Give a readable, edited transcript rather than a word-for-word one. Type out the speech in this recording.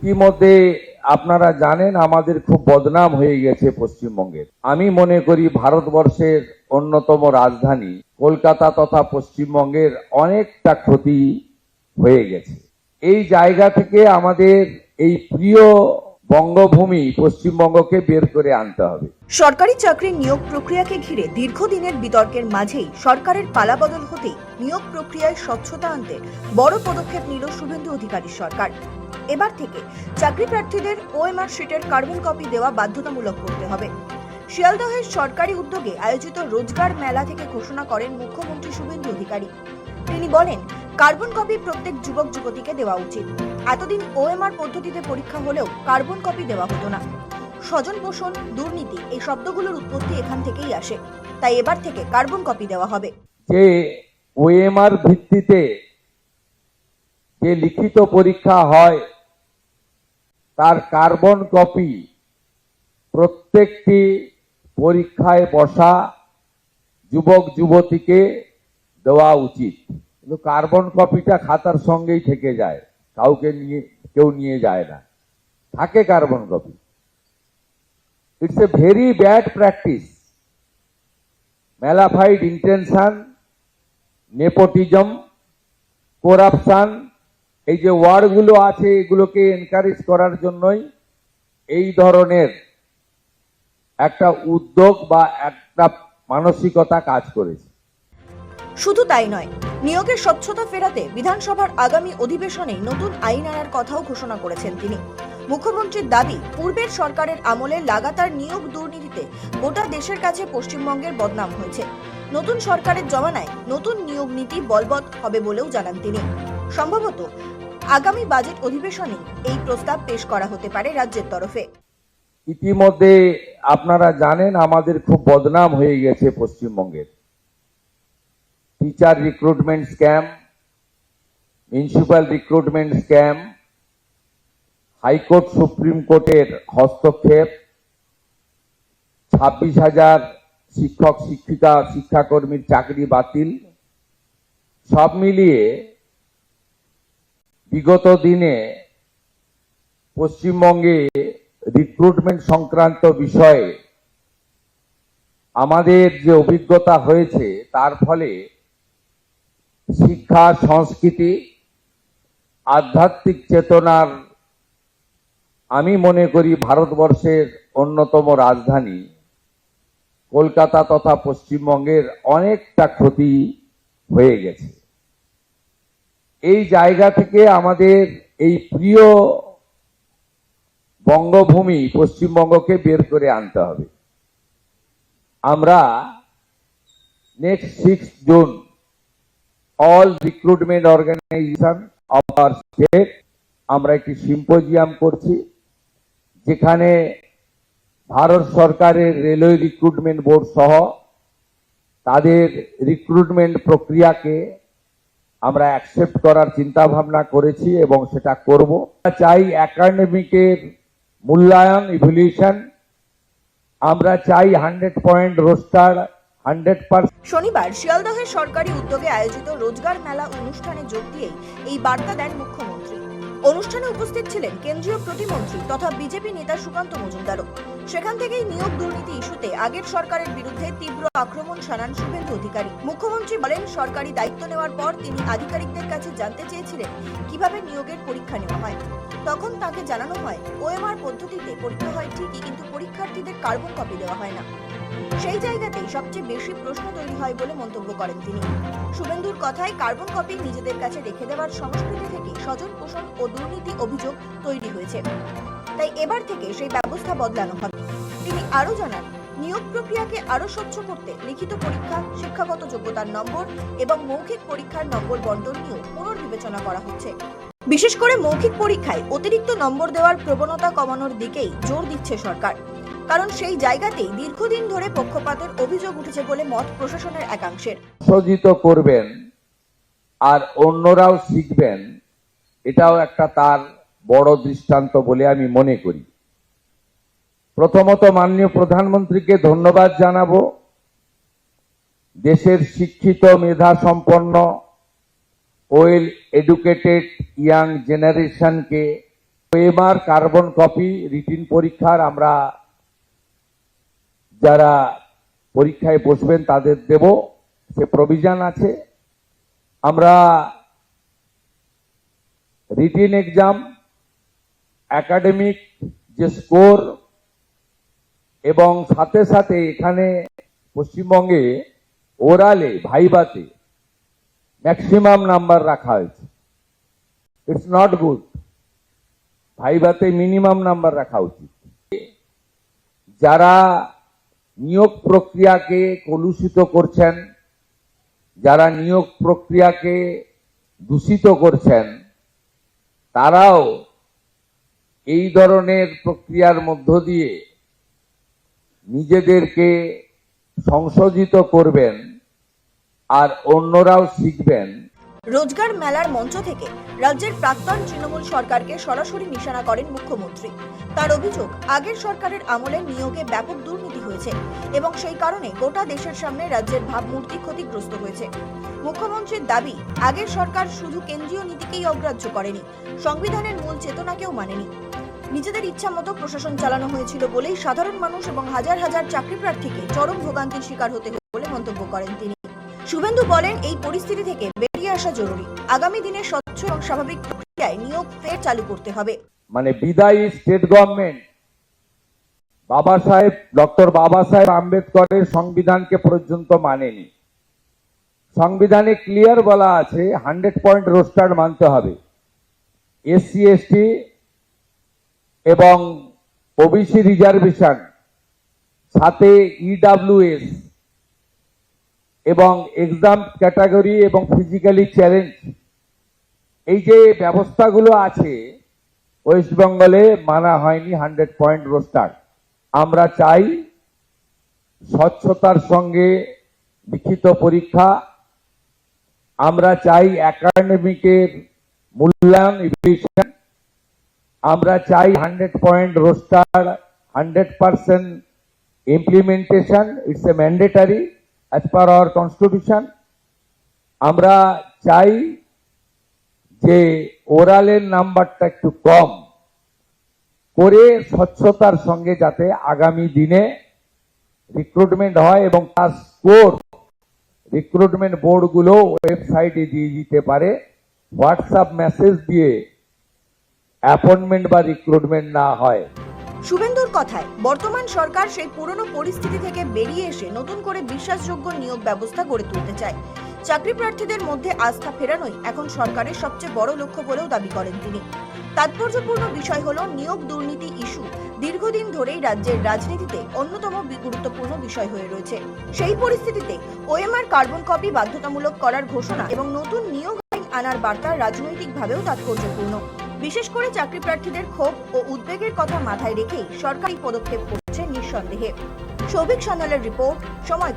ইতিমধ্যে আপনারা জানেন আমাদের খুব বদনাম হয়ে গেছে পশ্চিমবঙ্গের। আমি মনে করি ভারতবর্ষের অন্যতম রাজধানী কলকাতা তথা পশ্চিমবঙ্গের অনেকটা ক্ষতি হয়ে গেছে। এই জায়গা থেকে আমাদের এই প্রিয় বঙ্গভূমি পশ্চিমবঙ্গকে বের করে আনতে হবে। সরকারি চাকরির নিয়োগ প্রক্রিয়াকে ঘিরে দীর্ঘদিনের বিতর্কের মাঝেই সরকারের পালাবদল হতেই নিয়োগ প্রক্রিয়ায় স্বচ্ছতা আনতে বড় পদক্ষেপ নিল শুভেন্দু অধিকারীর সরকার। এবার থেকে চাকরি প্রার্থীদের ওএমআর শিটের কার্বন কপি দেওয়া বাধ্যতামূলক করতে হবে। শিয়ালদহের সরকারি উদ্যোগে আয়োজিত রোজগার মেলা থেকে ঘোষণা করেন মুখ্যমন্ত্রী শুভেন্দু অধিকারী। তিনি বলেন, কার্বন কপি প্রত্যেক যুবক যুবতীকে দেওয়া উচিত। এতদিন ওএমআর পদ্ধতিতে পরীক্ষা হলেও কার্বন কপি দেওয়া হতো না। স্বজন পোষণ, দুর্নীতি এই শব্দগুলোর উৎপত্তি এখান থেকেই আসে। তাই এবার থেকে কার্বন কপি দেওয়া হবে। যে ওএমআর ভিত্তিতে যে লিখিত পরীক্ষা হয় তার কার্বন কপি প্রত্যেকটি পরীক্ষায় বসা যুবক যুবতীকে দেওয়া উচিত। কিন্তু কার্বন কপিটা খাতার সঙ্গেই থেকে যায়, কেউ নিয়ে যায় না, থাকে carbon copy. It's a very bad practice. Mala fide intention, nepotism, corruption, এই যে ওয়ার্ডগুলো আছে এগুলোকে এনকারেজ করার জন্যই এই ধরনের একটা উদ্যোগ বা একটা মানসিকতা কাজ করেছে। শুধু তাই নয়, নিয়োগের স্বচ্ছতা ফেরাতে বিধানসভার আগামী অধিবেশনে নতুন আইন আনার কথাও ঘোষণা করেছেন তিনি। মুখ্যমন্ত্রীর দাবি, পূর্বের সরকারের আমলে লাগাতার নিয়োগ দুর্নীতিতে গোটা দেশের কাছে পশ্চিমবঙ্গের বদনাম হয়েছে। নতুন সরকারের জমানায় নতুন নিয়োগ নীতি বলবৎ হবে বলেও জানান তিনি। সম্ভবত আগামী বাজেট অধিবেশনে এই প্রস্তাব পেশ করা হতে পারে রাজ্যের তরফে। ইতিমধ্যে আপনারা জানেন আমাদের খুব বদনাম হয়ে গেছে পশ্চিমবঙ্গের। Teacher recruitment scam, municipal recruitment scam, high court supreme কোর্টের হস্তক্ষেপ, 26,000 শিক্ষক শিক্ষিকা শিক্ষাকর্মীর চাকরি বাতিল, সব মিলিয়ে বিগত দিনে পশ্চিমবঙ্গে রিক্রুটমেন্ট সংক্রান্ত বিষয়ে আমাদের যে অভিজ্ঞতা হয়েছে তার ফলে শিক্ষা, সংস্কৃতি, আধ্যাত্মিক চেতনার আমি মনে করি ভারতবর্ষের অন্যতম রাজধানী কলকাতা তথা পশ্চিমবঙ্গের অনেকটা ক্ষতি হয়ে গেছে। এই জায়গা থেকে আমাদের এই প্রিয় বঙ্গভূমি পশ্চিমবঙ্গকে বের করে আনতে হবে। আমরা next 6 June all recruitment organisation of our state আমরা একটি সিম্পোজিয়াম করছি, যেখানে ভারত সরকারের রেলওয়ে রিক্রুটমেন্ট বোর্ড সহ তাদের রিক্রুটমেন্ট প্রক্রিয়াকে আমরা অ্যাকসেপ্ট করার চিন্তা ভাবনা করেছি এবং সেটা করব। চাই একাডেমিকের মূল্যায়ন, ইভ্যালুয়েশন, আমরা চাই 100 পয়েন্ট রোস্টার, 100%। শনিবার শিয়ালদহের সরকারি উদ্যোগে আয়োজিত রোজগার মেলা অনুষ্ঠানে যোগ দিয়েই এই বার্তা দেন মুখ্যমন্ত্রী। অনুষ্ঠানে উপস্থিত ছিলেন কেন্দ্রীয় প্রতিমন্ত্রী তথা বিজেপি নেতা সুকান্ত মজুমদারও। সেখান থেকেই নিয়োগ দুর্নীতি ইস্যুতে আগের সরকারের বিরুদ্ধে তীব্র আক্রমণ শানান শুভেন্দু অধিকারী। মুখ্যমন্ত্রী বলেন, সরকারি দায়িত্ব নেওয়ার পর তিনি আধিকারিকদের কাছে জানতে চেয়েছিলেন কিভাবে নিয়োগের পরীক্ষা নেওয়া হয়। তখন তাকে জানানো হয় ওএমআর পদ্ধতিতে পরীক্ষা হয় ঠিকই, কিন্তু পরীক্ষার্থীদের কার্বন কপি দেওয়া হয় না। সেই জায়গাতেই সবচেয়ে বেশি প্রশ্ন তৈরি হয় বলে মন্তব্য করেন তিনি। শুভেন্দুর কথায়, কার্বন কপি নিজেদের কাছে রেখে দেওয়ার সংস্কৃতি থেকে স্বজন পোষণ ও দুর্নীতি অভিযোগ তৈরি হয়েছে। তাই এবার থেকে সেই ব্যবস্থা বদলানো হবে। তিনি আরো জানান, নিয়োগ প্রক্রিয়াকে আরো স্বচ্ছ করতে লিখিত পরীক্ষা, শিক্ষাগত যোগ্যতার নম্বর এবং মৌখিক পরীক্ষার নম্বর বন্টন নিয়েও পুনর্বিবেচনা করা হচ্ছে। বিশেষ করে মৌখিক পরীক্ষায় অতিরিক্ত নম্বর দেওয়ার প্রবণতা কমানোর দিকেই জোর দিচ্ছে সরকার। কারণ সেই জায়গাতেই দীর্ঘদিন ধরে পক্ষপাতের অভিযোগ উঠেছে বলে মত প্রশাসনের একাংশের। সজ্জিত করবেন আর অন্যরাও শিখবেন, এটাও একটা তার বড় দৃষ্টান্ত বলে আমি মনে করি। প্রথমত মাননীয় প্রধানমন্ত্রীকে ধন্যবাদ জানাবো। দেশের শিক্ষিত, মেধা সম্পন্ন, ওয়েল এডুকেটেড ইয়াং জেনারেশনকে ওএমআর কার্বন কপি রিটিন পরীক্ষার আমরা যারা পরীক্ষায় বসবেন তাদের দেব, সে প্রভিশন আছে। আমরা রিটিন এক্সাম, একাডেমিক যে স্কোর এবং সাথে সাথে এখানে পশ্চিমবঙ্গে ওরালে ভাইভাতে ম্যাক্সিমাম নাম্বার রাখা হয়েছে। It's not good. ভাইভাতে মিনিমাম নাম্বার রাখা উচিত। যারা নিয়োগ প্রক্রিয়াকে কলুষিত করছেন, যারা নিয়োগ প্রক্রিয়াকে দূষিত করছেন, তারাও এই ধরনের প্রক্রিয়ার মধ্য দিয়ে নিজেদেরকে সংশোধিত করবেন আর অন্যরাও শিখবেন। রোজগার মেলার মঞ্চ থেকে রাজ্যের প্রাক্তন তৃণমূল সরকারকে সরাসরি নিশানা করেন মুখ্যমন্ত্রী। তার অভিযোগ, আগের সরকারের আমলে নিয়োগে ব্যাপক দুর্নীতি হয়েছে এবং সেই কারণে গোটা দেশের সামনে রাজ্যের ভাবমূর্তি ক্ষতিগ্রস্ত হয়েছে। মুখ্যমন্ত্রীর দাবি, আগের সরকার শুধু কেন্দ্রীয় নীতিকেই অগ্রাহ্য করেনি, সংবিধানের মূল চেতনাকেও মানেনি। নিজেদের ইচ্ছা মতো প্রশাসন চালানো হয়েছিল বলেই সাধারণ মানুষ এবং হাজার হাজার চাকরি প্রার্থীকে চরম ভোগান্তির শিকার হতে হয়েছে বলে মন্তব্য করেন তিনি। শুভেন্দু বলেন, এই পরিস্থিতি থেকে বেরিয়ে আসা জরুরি। আগামী দিনে স্বচ্ছ এবং স্বাভাবিক প্রক্রিয়ায় নিয়োগ ফের চালু করতে হবে। মানে বিদায়ী স্টেট গভর্নমেন্ট ডক্টর বাবা সাহেব আম্বেদকরের সংবিধানকে পর্যন্ত মানেনি। সংবিধানে ক্লিয়ার বলা আছে 100 পয়েন্ট রোস্টার মানতে হবে। এসসি এসটি এবং ওবিসি রিজার্ভেশন, সাথে ইডব্লিউএস এবং এক্সাম ক্যাটাগরি এবং ফিজিক্যালি চ্যালেঞ্জ, এই যে ব্যবস্থাগুলো আছে ওয়েস্ট বেঙ্গলে মানা হয়নি 100 পয়েন্ট রোস্টার। আমরা চাই স্বচ্ছতার সঙ্গে লিখিত পরীক্ষা, আমরা চাই একাডেমিকের মূল্যায়ন ইভ্যালুয়েশন, আমরা চাই 100 point roaster, 100% implementation, it's a mandatory as per our constitution. আমরা চাই যে ওরালের নাম্বারটা একটু কম করে স্বচ্ছতার সঙ্গে যাতে আগামী দিনে রিক্রুটমেন্ট হয় এবং তার স্কোর রিক্রুটমেন্ট বোর্ডগুলো ওয়েবসাইটে দিয়ে দিতে পারে। হোয়াটসঅ্যাপ মেসেজ দিয়ে অ্যাপয়েন্টমেন্ট বা রিক্রুটমেন্ট না হয়। শুভেন্দুর কথায়, বর্তমান সরকার সেই পুরনো পরিস্থিতি থেকে বেরিয়ে এসে নতুন করে বিশ্বাসযোগ্য নিয়োগ ব্যবস্থা গড়ে তুলতে চায়। চাকরি প্রার্থীদের মধ্যে আস্থা ফেরানোই এখন সরকারের সবচেয়ে বড় লক্ষ্য বলেও দাবি করেন তিনি। তাৎপর্যপূর্ণ বিষয় হলো, নিয়োগ দুর্নীতি ইস্যু দীর্ঘদিন ধরেই রাজ্যের রাজনীতিতে অন্যতম গুরুত্বপূর্ণ বিষয় হয়ে রয়েছে। সেই পরিস্থিতিতে ওএমআর কার্বন কপি বাধ্যতামূলক করার ঘোষণা এবং নতুন নিয়োগ আইন আনার বার্তা রাজনৈতিকভাবেও তাৎপর্যপূর্ণ। বিশেষ করে চাকরি প্রার্থীদের ক্ষোভ ও উদ্বেগের কথা মাথায় রেখেই সরকারি পদক্ষেপ করছে নিঃসন্দেহে। সৌভিক সান্যালের রিপোর্ট, সময়।